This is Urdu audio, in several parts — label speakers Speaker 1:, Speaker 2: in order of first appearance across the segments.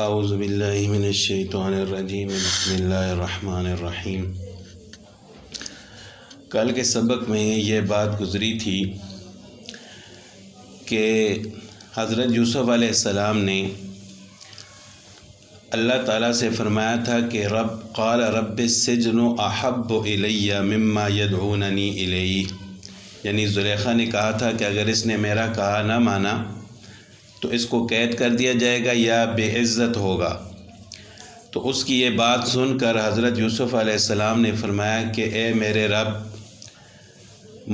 Speaker 1: اعوذ باللہ من الشیطان الرجیم بسم اللہ الرحمن الرحیم۔ کل کے سبق میں یہ بات گزری تھی کہ حضرت یوسف علیہ السلام نے اللہ تعالیٰ سے فرمایا تھا کہ قال رب السجن احب الی مما یدعوننی الیہ، یعنی زلیخا نے کہا تھا کہ اگر اس نے میرا کہا نہ مانا تو اس کو قید کر دیا جائے گا یا بے عزت ہوگا۔ تو اس کی یہ بات سن کر حضرت یوسف علیہ السلام نے فرمایا کہ اے میرے رب،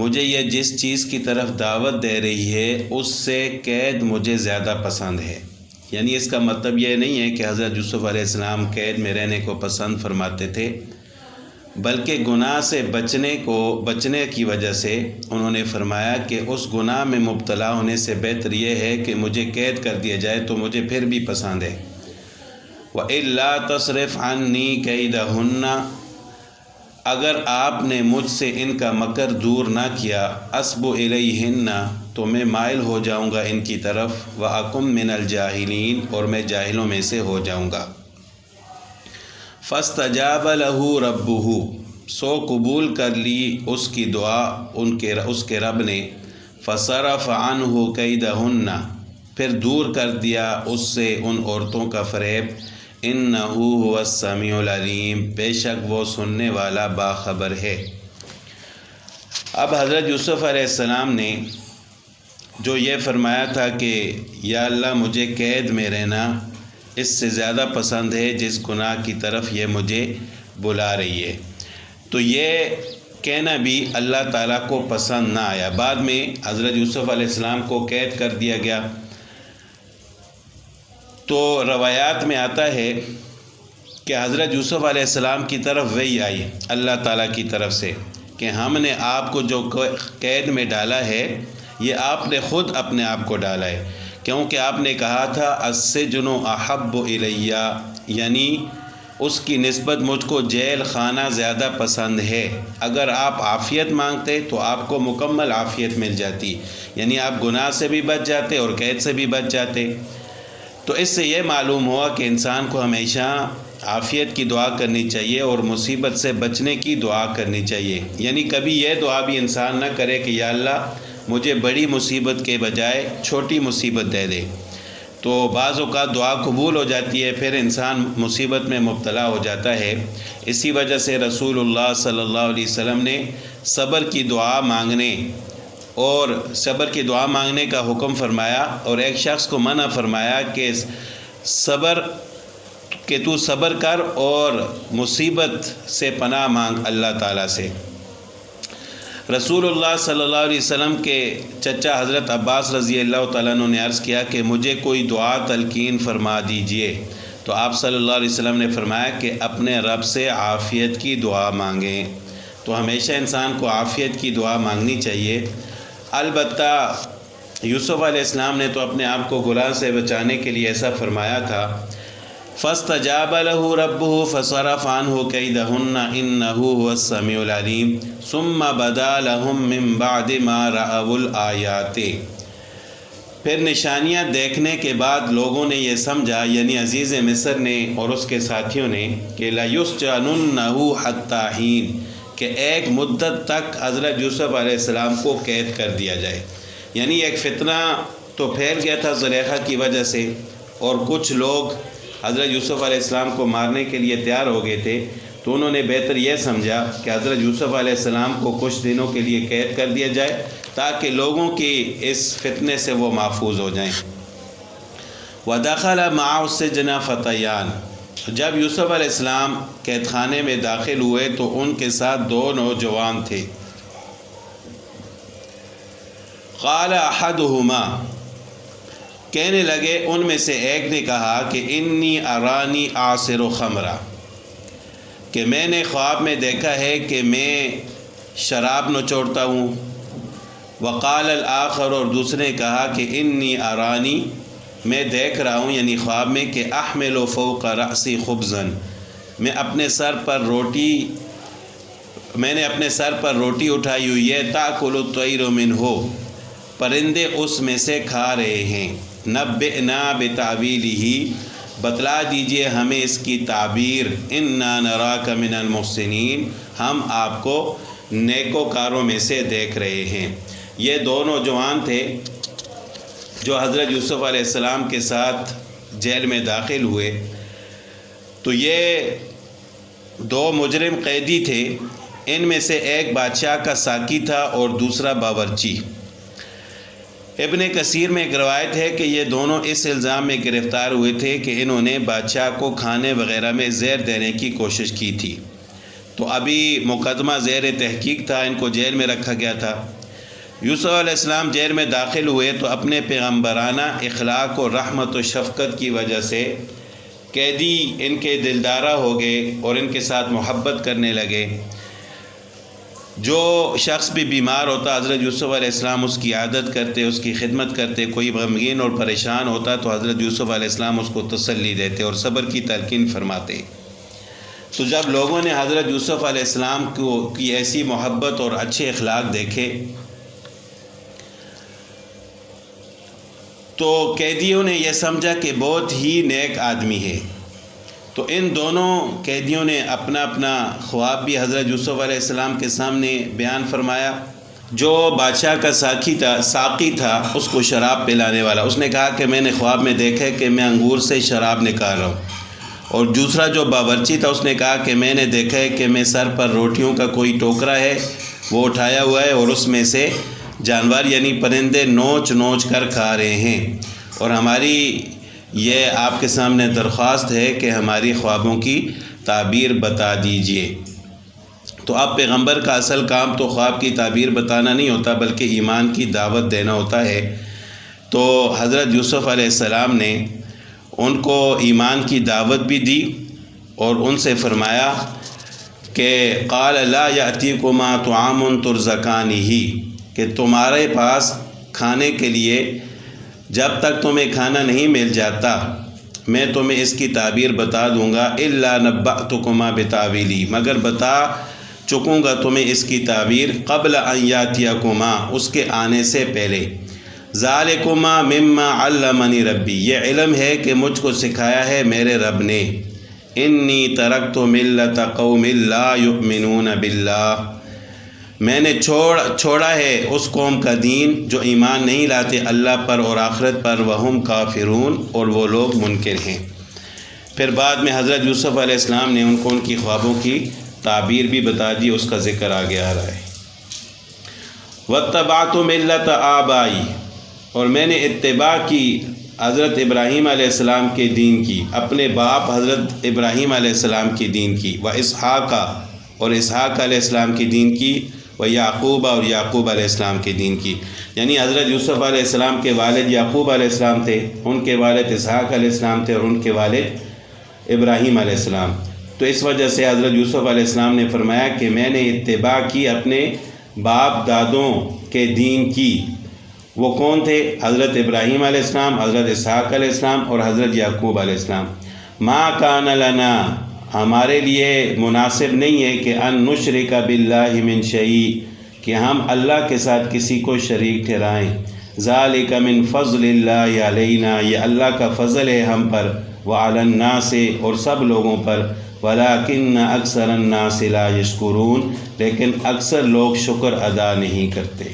Speaker 1: مجھے یہ جس چیز کی طرف دعوت دے رہی ہے اس سے قید مجھے زیادہ پسند ہے۔ یعنی اس کا مطلب یہ نہیں ہے کہ حضرت یوسف علیہ السلام قید میں رہنے کو پسند فرماتے تھے، بلکہ گناہ سے بچنے کی وجہ سے انہوں نے فرمایا کہ اس گناہ میں مبتلا ہونے سے بہتر یہ ہے کہ مجھے قید کر دیا جائے تو مجھے پھر بھی پسند ہے۔ وَإِلَّا تَصْرِفْ عَنِّي كَيْدَهُنَّ، اگر آپ نے مجھ سے ان کا مکر دور نہ کیا، أَصْبُ إِلَيْهِنَّ، تو میں مائل ہو جاؤں گا ان کی طرف، وَأَكُن مِّنَ الْجَاهِلِينَ، اور میں جاہلوں میں سے ہو جاؤں گا۔ فَاسْتَجَابَ لَهُ رَبُّهُ، سو قبول کر لی اس کی دعا اس کے رب نے۔ فَصَرَفَ عَنْهُ كَيْدَهُنَّ، پھر دور کر دیا اس سے ان عورتوں کا فریب۔ إِنَّهُ هُوَ السَّمِيعُ الْعَلِيمُ، بے شک وہ سننے والا باخبر ہے۔ اب حضرت یوسف علیہ السلام نے جو یہ فرمایا تھا کہ یا اللہ مجھے قید میں رہنا اس سے زیادہ پسند ہے جس گناہ کی طرف یہ مجھے بلا رہی ہے، تو یہ کہنا بھی اللہ تعالیٰ کو پسند نہ آیا۔ بعد میں حضرت یوسف علیہ السلام کو قید کر دیا گیا، تو روایات میں آتا ہے کہ حضرت یوسف علیہ السلام کی طرف وحی آئی اللہ تعالیٰ کی طرف سے کہ ہم نے آپ کو جو قید میں ڈالا ہے یہ آپ نے خود اپنے آپ کو ڈالا ہے، کیونکہ آپ نے کہا تھا السجن احب الیہ، یعنی اس کی نسبت مجھ کو جیل خانہ زیادہ پسند ہے۔ اگر آپ عافیت مانگتے تو آپ کو مکمل عافیت مل جاتی، یعنی آپ گناہ سے بھی بچ جاتے اور قید سے بھی بچ جاتے۔ تو اس سے یہ معلوم ہوا کہ انسان کو ہمیشہ عافیت کی دعا کرنی چاہیے اور مصیبت سے بچنے کی دعا کرنی چاہیے، یعنی کبھی یہ دعا بھی انسان نہ کرے کہ یا اللہ مجھے بڑی مصیبت کے بجائے چھوٹی مصیبت دے دے، تو بعض اوقات دعا قبول ہو جاتی ہے، پھر انسان مصیبت میں مبتلا ہو جاتا ہے۔ اسی وجہ سے رسول اللہ صلی اللہ علیہ وسلم نے صبر کی دعا مانگنے کا حکم فرمایا، اور ایک شخص کو منع فرمایا کہ تو صبر کر اور مصیبت سے پناہ مانگ اللہ تعالیٰ سے۔ رسول اللہ صلی اللہ علیہ وسلم کے چچا حضرت عباس رضی اللہ تعالیٰ عنہ نے عرض کیا کہ مجھے کوئی دعا تلقین فرما دیجئے، تو آپ صلی اللہ علیہ وسلم نے فرمایا کہ اپنے رب سے عافیت کی دعا مانگیں۔ تو ہمیشہ انسان کو عافیت کی دعا مانگنی چاہیے۔ البتہ یوسف علیہ السلام نے تو اپنے آپ کو گناہ سے بچانے کے لیے ایسا فرمایا تھا، فاستجاب له ربه فصرف عنه كيدهن إنه هو السميع العليم ثم بدا لهم من بعد ما رأوا الآيات، پھر نشانیاں دیکھنے کے بعد لوگوں نے یہ سمجھا، یعنی عزیز مصر نے اور اس کے ساتھیوں نے، کہ لَيُسْجَنُنَّهُ حَتَّى حِينٍ، کہ ایک مدت تک حضرت یوسف علیہ السلام کو قید کر دیا جائے۔ یعنی ایک فتنہ تو پھیل گیا تھا زلیخا کی وجہ سے، اور کچھ لوگ حضرت یوسف علیہ السلام کو مارنے کے لیے تیار ہو گئے تھے، تو انہوں نے بہتر یہ سمجھا کہ حضرت یوسف علیہ السلام کو کچھ دنوں کے لیے قید کر دیا جائے تاکہ لوگوں کی اس فتنے سے وہ محفوظ ہو جائیں۔ وَدَخَلَ مَعَهُ السِّجْنَ فَتَيَانِ، جب یوسف علیہ السلام قید خانے میں داخل ہوئے تو ان کے ساتھ دو نوجوان تھے۔ قَالَ أَحَدُهُمَا، کہنے لگے ان میں سے ایک نے کہا کہ انی ارانی آصر خمرہ، کہ میں نے خواب میں دیکھا ہے کہ میں شراب نچوڑتا ہوں۔ وقال الآخر، اور دوسرے نے کہا کہ انی ارانی، میں دیکھ رہا ہوں یعنی خواب میں کہ احمل فوق رأسی خبزا، میں نے اپنے سر پر روٹی اٹھائی ہوئی ہے، تأکل الطیر منہ، پرندے اس میں سے کھا رہے ہیں۔ نبئنا بتاویلہ، بتلا دیجئے ہمیں اس کی تعبیر، انا نراک من المحسنین، ہم آپ کو نیکوکاروں میں سے دیکھ رہے ہیں۔ یہ دو نوجوان تھے جو حضرت یوسف علیہ السلام کے ساتھ جیل میں داخل ہوئے، تو یہ دو مجرم قیدی تھے، ان میں سے ایک بادشاہ کا ساقی تھا اور دوسرا باورچی۔ ابن کثیر میں ایک روایت ہے کہ یہ دونوں اس الزام میں گرفتار ہوئے تھے کہ انہوں نے بادشاہ کو کھانے وغیرہ میں زہر دینے کی کوشش کی تھی، تو ابھی مقدمہ زیر تحقیق تھا، ان کو جیل میں رکھا گیا تھا۔ یوسف علیہ السلام جیل میں داخل ہوئے تو اپنے پیغمبرانہ اخلاق و رحمت و شفقت کی وجہ سے قیدی ان کے دلدارہ ہو گئے اور ان کے ساتھ محبت کرنے لگے۔ جو شخص بھی بیمار ہوتا حضرت یوسف علیہ السلام اس کی عادت کرتے، اس کی خدمت کرتے، کوئی غمگین اور پریشان ہوتا تو حضرت یوسف علیہ السلام اس کو تسلی دیتے اور صبر کی تلقین فرماتے۔ تو جب لوگوں نے حضرت یوسف علیہ السلام کی ایسی محبت اور اچھے اخلاق دیکھے تو قیدیوں نے یہ سمجھا کہ بہت ہی نیک آدمی ہے، تو ان دونوں قیدیوں نے اپنا اپنا خواب بھی حضرت یوسف علیہ السلام کے سامنے بیان فرمایا۔ جو بادشاہ کا ساقی تھا اس کو شراب پلانے والا، اس نے کہا کہ میں نے خواب میں دیکھا ہے کہ میں انگور سے شراب نکال رہا ہوں، اور دوسرا جو باورچی تھا اس نے کہا کہ میں نے دیکھا ہے کہ میں سر پر روٹیوں کا کوئی ٹوکرا ہے وہ اٹھایا ہوا ہے اور اس میں سے جانور یعنی پرندے نوچ نوچ کر کھا رہے ہیں، اور ہماری یہ آپ کے سامنے درخواست ہے کہ ہماری خوابوں کی تعبیر بتا دیجئے۔ تو اب پیغمبر کا اصل کام تو خواب کی تعبیر بتانا نہیں ہوتا بلکہ ایمان کی دعوت دینا ہوتا ہے۔ تو حضرت یوسف علیہ السلام نے ان کو ایمان کی دعوت بھی دی اور ان سے فرمایا کہ قال لا یأتیکما طعام ترزقانہ، کہ تمہارے پاس کھانے کے لیے جب تک تمہیں کھانا نہیں مل جاتا میں تمہیں اس کی تعبیر بتا دوں گا، الا نبأتکما بتاویلہ، مگر بتا چکوں گا تمہیں اس کی تعبیر قبل ان یاتیکما، اس کے آنے سے پہلے۔ ذالکما مما علمنی ربی، یہ علم ہے کہ مجھ کو سکھایا ہے میرے رب نے۔ انی ترکت ملت قوم لا یؤمنون باللہ، میں نے چھوڑا ہے اس قوم کا دین جو ایمان نہیں لاتے اللہ پر اور آخرت پر، وہم کافرون، اور وہ لوگ منکر ہیں۔ پھر بعد میں حضرت یوسف علیہ السلام نے ان کو ان کی خوابوں کی تعبیر بھی بتا دی، اس کا ذکر آگے آ رہا ہے۔ واتبعت ملت آبائی، اور میں نے اتباع کی حضرت ابراہیم علیہ السلام کے دین کی، اپنے باپ حضرت ابراہیم علیہ السلام کی دین کی، و اسحاق، اور اسحاق علیہ السلام کی دین کی، و یعقوب، اور یعقوب علیہ السلام کے دین کی، یعنی حضرت یوسف علیہ السلام کے والد یعقوب علیہ السلام تھے، ان کے والد اسحاق علیہ السلام تھے، اور ان کے والد ابراہیم علیہ السلام۔ تو اس وجہ سے حضرت یوسف علیہ السلام نے فرمایا کہ میں نے اتباع کی اپنے باپ دادوں کے دین کی۔ وہ کون تھے؟ حضرت ابراہیم علیہ السلام، حضرت اسحاق علیہ السلام اور حضرت یعقوب علیہ السلام۔ ما کان لنا، ہمارے لیے مناسب نہیں ہے کہ ان نشرک باللہ من شیء، کہ ہم اللہ کے ساتھ کسی کو شریک ٹھہرائیں۔ ذالک من فضل اللہ علینا، یہ اللہ کا فضل ہے ہم پر، وعلی الناس، اور سب لوگوں پر، ولکن اکثر الناس لا یشکرون، لیکن اکثر لوگ شکر ادا نہیں کرتے۔